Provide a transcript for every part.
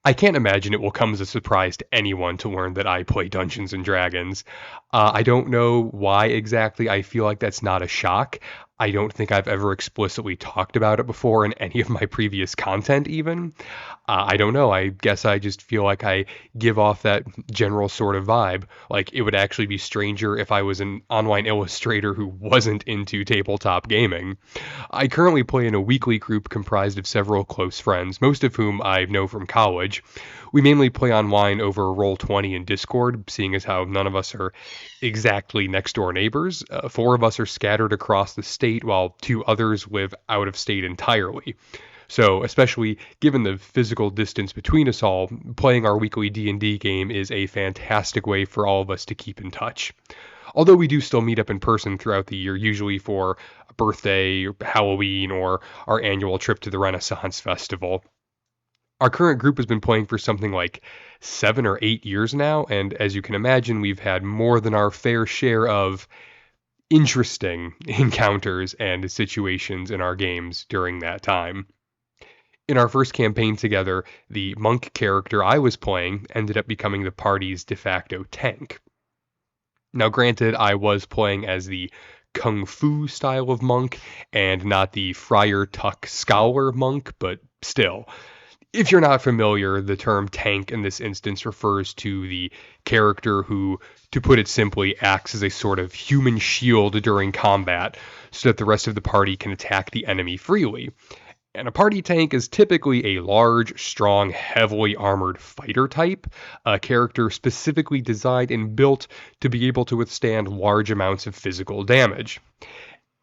I can't imagine it will come as a surprise to anyone to learn that I play Dungeons and Dragons. I don't know why exactly I feel like that's not a shock. I don't think I've ever explicitly talked about it before in any of my previous content, even. I don't know. I guess I just feel like I give off that general sort of vibe. Like, it would actually be stranger if I was an online illustrator who wasn't into tabletop gaming. I currently play in a weekly group comprised of several close friends, most of whom I know from college. We mainly play online over Roll20 and Discord, seeing as how none of us are exactly next door neighbors. Four of us are scattered across the state, while two others live out of state entirely. So, especially given the physical distance between us all, playing our weekly D&D game is a fantastic way for all of us to keep in touch. Although we do still meet up in person throughout the year, usually for a birthday, Halloween, or our annual trip to the Renaissance Festival. Our current group has been playing for something like 7 or 8 years now, and as you can imagine, we've had more than our fair share of interesting encounters and situations in our games during that time. In our first campaign together, the monk character I was playing ended up becoming the party's de facto tank. Now, granted, I was playing as the kung fu style of monk and not the friar tuck scholar monk, but still. If you're not familiar, the term tank in this instance refers to the character who, to put it simply, acts as a sort of human shield during combat so that the rest of the party can attack the enemy freely. And a party tank is typically a large, strong, heavily armored fighter type, a character specifically designed and built to be able to withstand large amounts of physical damage.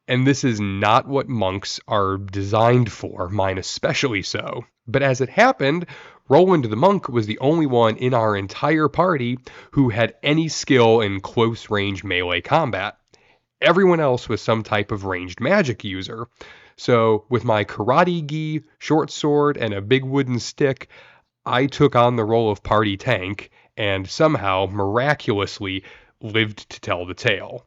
And this is not what monks are designed for, mine especially so. But as it happened, Roland the monk was the only one in our entire party who had any skill in close range melee combat. Everyone else was some type of ranged magic user. So, with my karate gi, short sword, and a big wooden stick, I took on the role of party tank and somehow, miraculously, lived to tell the tale.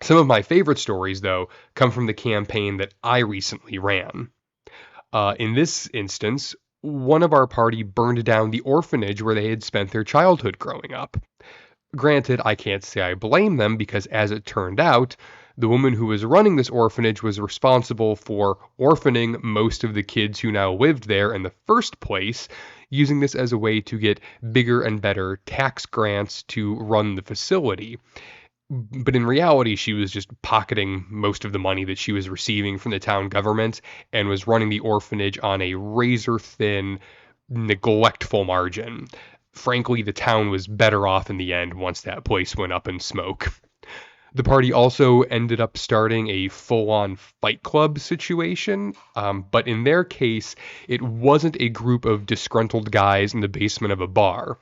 Some of my favorite stories, though, come from the campaign that I recently ran. In this instance, one of our party burned down the orphanage where they had spent their childhood growing up. Granted, I can't say I blame them because, as it turned out, the woman who was running this orphanage was responsible for orphaning most of the kids who now lived there in the first place, using this as a way to get bigger and better tax grants to run the facility. But in reality, she was just pocketing most of the money that she was receiving from the town government and was running the orphanage on a razor thin, neglectful margin. Frankly, the town was better off in the end once that place went up in smoke. The party also ended up starting a full-on fight club situation, but in their case, it wasn't a group of disgruntled guys in the basement of a bar,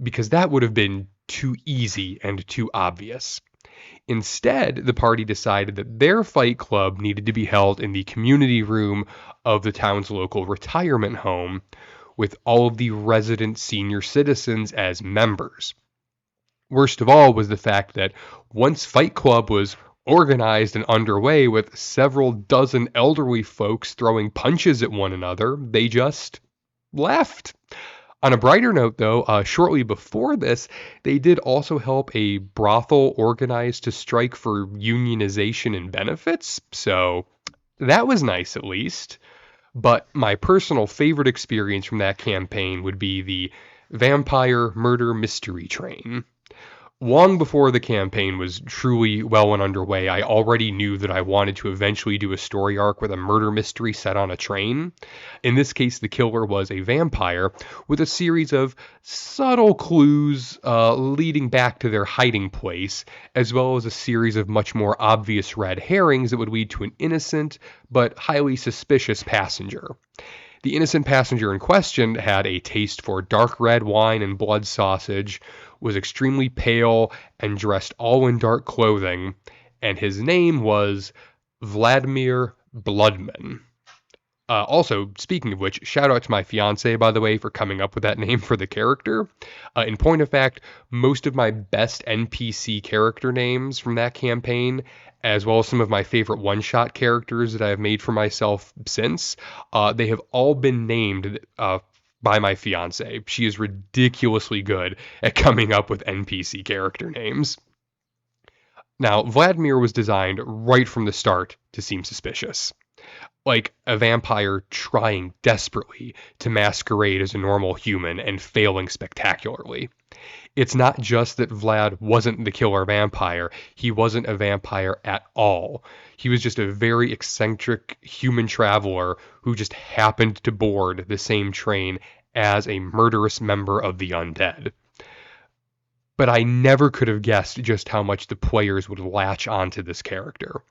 because that would have been too easy and too obvious. Instead, the party decided that their fight club needed to be held in the community room of the town's local retirement home, with all of the resident senior citizens as members. Worst of all was the fact that once Fight Club was organized and underway with several dozen elderly folks throwing punches at one another, they just left. On a brighter note, though, shortly before this, they did also help a brothel organized to strike for unionization and benefits, so that was nice at least. But my personal favorite experience from that campaign would be the Vampire Murder Mystery Train. Long before the campaign was truly well and underway, I already knew that I wanted to eventually do a story arc with a murder mystery set on a train. In this case, the killer was a vampire, with a series of subtle clues leading back to their hiding place, as well as a series of much more obvious red herrings that would lead to an innocent but highly suspicious passenger. The innocent passenger in question had a taste for dark red wine and blood sausage, was extremely pale, and dressed all in dark clothing, and his name was Vladimir Bloodman. Also, speaking of which, shout out to my fiance, by the way, for coming up with that name for the character. In point of fact, most of my best NPC character names from that campaign, as well as some of my favorite one-shot characters that I have made for myself since, they have all been named by my fiance. She is ridiculously good at coming up with NPC character names. Now, Vladimir was designed right from the start to seem suspicious. Like a vampire trying desperately to masquerade as a normal human and failing spectacularly. It's not just that Vlad wasn't the killer vampire, he wasn't a vampire at all. He was just a very eccentric human traveler who just happened to board the same train as a murderous member of the undead. But I never could have guessed just how much the players would latch onto this character.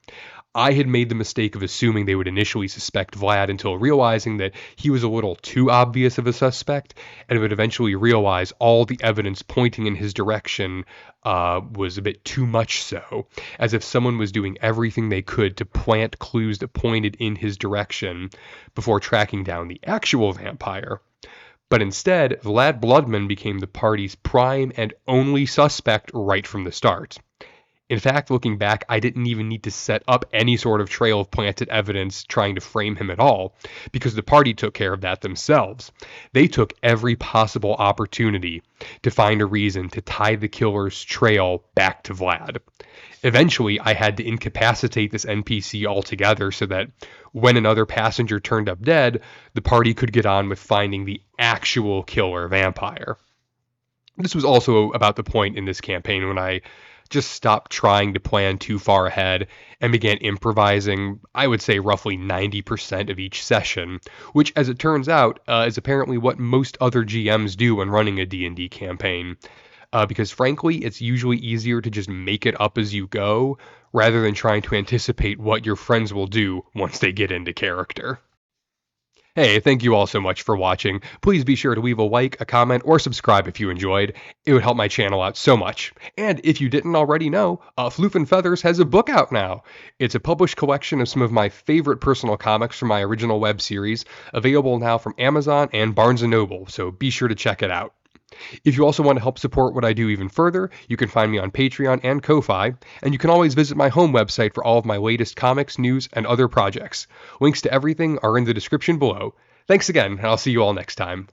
I had made the mistake of assuming they would initially suspect Vlad until realizing that he was a little too obvious of a suspect, and would eventually realize all the evidence pointing in his direction was a bit too much so, as if someone was doing everything they could to plant clues that pointed in his direction before tracking down the actual vampire. But instead, Vlad Bloodman became the party's prime and only suspect right from the start. In fact, looking back, I didn't even need to set up any sort of trail of planted evidence trying to frame him at all, because the party took care of that themselves. They took every possible opportunity to find a reason to tie the killer's trail back to Vlad. Eventually, I had to incapacitate this NPC altogether so that when another passenger turned up dead, the party could get on with finding the actual killer vampire. This was also about the point in this campaign when I just stopped trying to plan too far ahead and began improvising, I would say roughly 90% of each session, which as it turns out is apparently what most other GMs do when running a D&D campaign. Because frankly, it's usually easier to just make it up as you go rather than trying to anticipate what your friends will do once they get into character. Hey, thank you all so much for watching. Please be sure to leave a like, a comment, or subscribe if you enjoyed. It would help my channel out so much. And if you didn't already know, Floof and Feathers has a book out now. It's a published collection of some of my favorite personal comics from my original web series, available now from Amazon and Barnes & Noble, so be sure to check it out. If you also want to help support what I do even further, you can find me on Patreon and Ko-Fi, and you can always visit my home website for all of my latest comics, news, and other projects. Links to everything are in the description below. Thanks again, and I'll see you all next time.